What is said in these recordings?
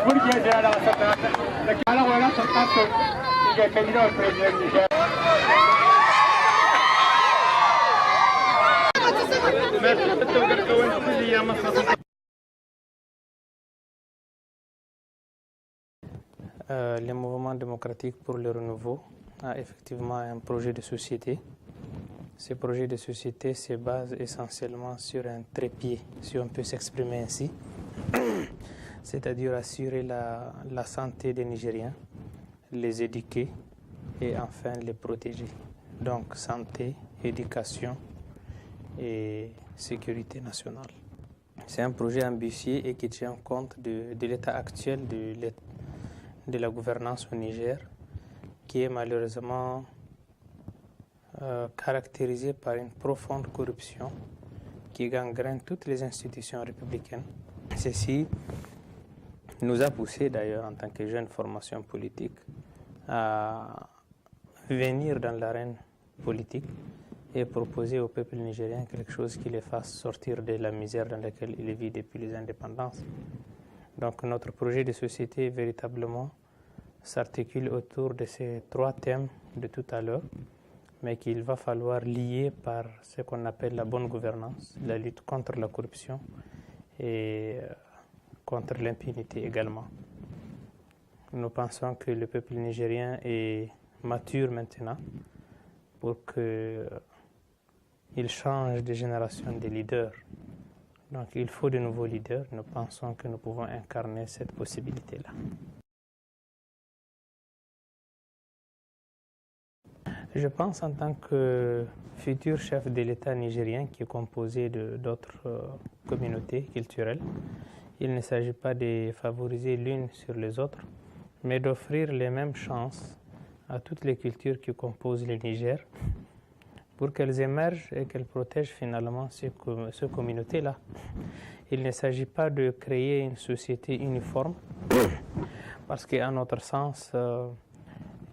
burgeja da kala wala santato ಈಗ ಕೆಂದಿರೋ president Le mouvement démocratique pour le renouveau a effectivement un projet de société. Ce projet de société se base essentiellement sur un trépied, si on peut s'exprimer ainsi, c'est-à-dire assurer la santé des Nigériens, les éduquer et enfin les protéger. Donc santé, éducation et sécurité nationale. C'est un projet ambitieux et qui tient compte de l'état actuel de la gouvernance au Niger, qui est malheureusement caractérisé par une profonde corruption qui gangrène toutes les institutions républicaines. Ceci nous a poussé d'ailleurs en tant que jeune formation politique à venir dans l'arène politique et proposer au peuple nigérien quelque chose qui les fasse sortir de la misère dans laquelle il vit depuis les indépendances. Donc notre projet de société véritablement s'articule autour de ces trois thèmes de tout à l'heure, mais qu'il va falloir lier par ce qu'on appelle la bonne gouvernance, la lutte contre la corruption et contre l'impunité également. Nous pensons que le peuple nigérien est mature maintenant pour qu'il change de génération de leaders. Donc il faut de nouveaux leaders. Nous pensons que nous pouvons incarner cette possibilité-là. Je pense en tant que futur chef de l'État nigérien qui est composé d'autres communautés culturelles, il ne s'agit pas de favoriser l'une sur les autres, mais d'offrir les mêmes chances à toutes les cultures qui composent le Niger pour qu'elles émergent et qu'elles protègent finalement ces communautés-là. Il ne s'agit pas de créer une société uniforme parce qu'à notre sens,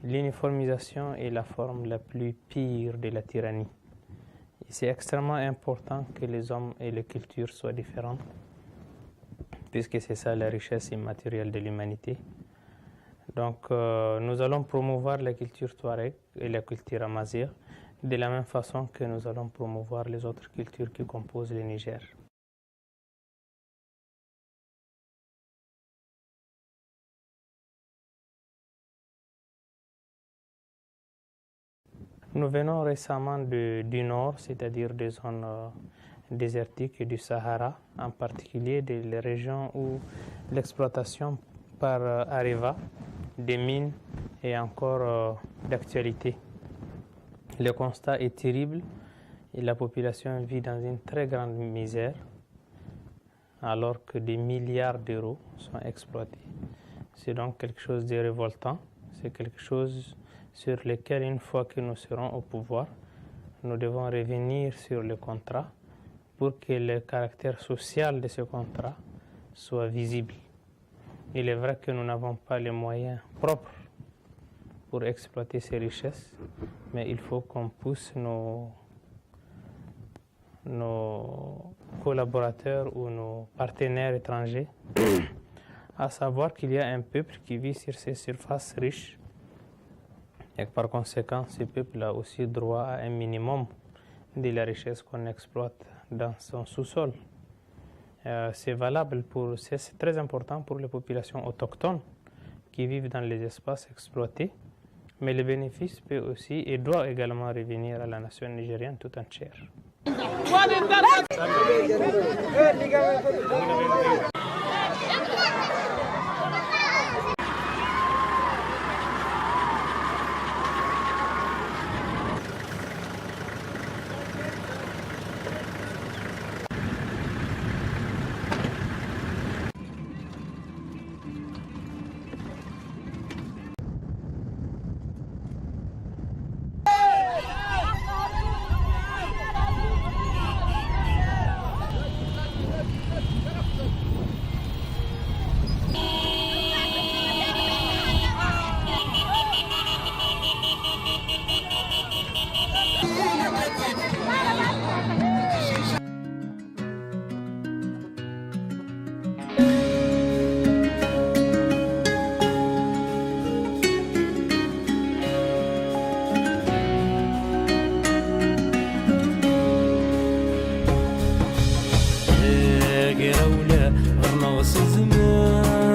l'uniformisation est la forme la plus pire de la tyrannie. C'est extrêmement important que les hommes et les cultures soient différents, puisque c'est ça la richesse immatérielle de l'humanité. Donc nous allons promouvoir la culture touareg et la culture amazigh de la même façon que nous allons promouvoir les autres cultures qui composent le Niger. Nous venons récemment du nord, c'est-à-dire des zones désertiques et du Sahara, en particulier des régions où l'exploitation par Areva des mines est encore d'actualité. Le constat est terrible et la population vit dans une très grande misère alors que des milliards d'euros sont exploités. C'est donc quelque chose de révoltant, c'est quelque chose sur lequel, une fois que nous serons au pouvoir, nous devons revenir sur le contrat pour que le caractère social de ce contrat soit visible. Il est vrai que nous n'avons pas les moyens propres pour exploiter ces richesses, mais il faut qu'on pousse nos collaborateurs ou nos partenaires étrangers à savoir qu'il y a un peuple qui vit sur ces surfaces riches et que par conséquent, ce peuple a aussi droit à un minimum de la richesse qu'on exploite dans son sous-sol. C'est valable c'est très important pour les populations autochtones qui vivent dans les espaces exploités, mais le bénéfice peut aussi et doit également revenir à la nation nigérienne tout entière. غير ولا غرنا وصل زمان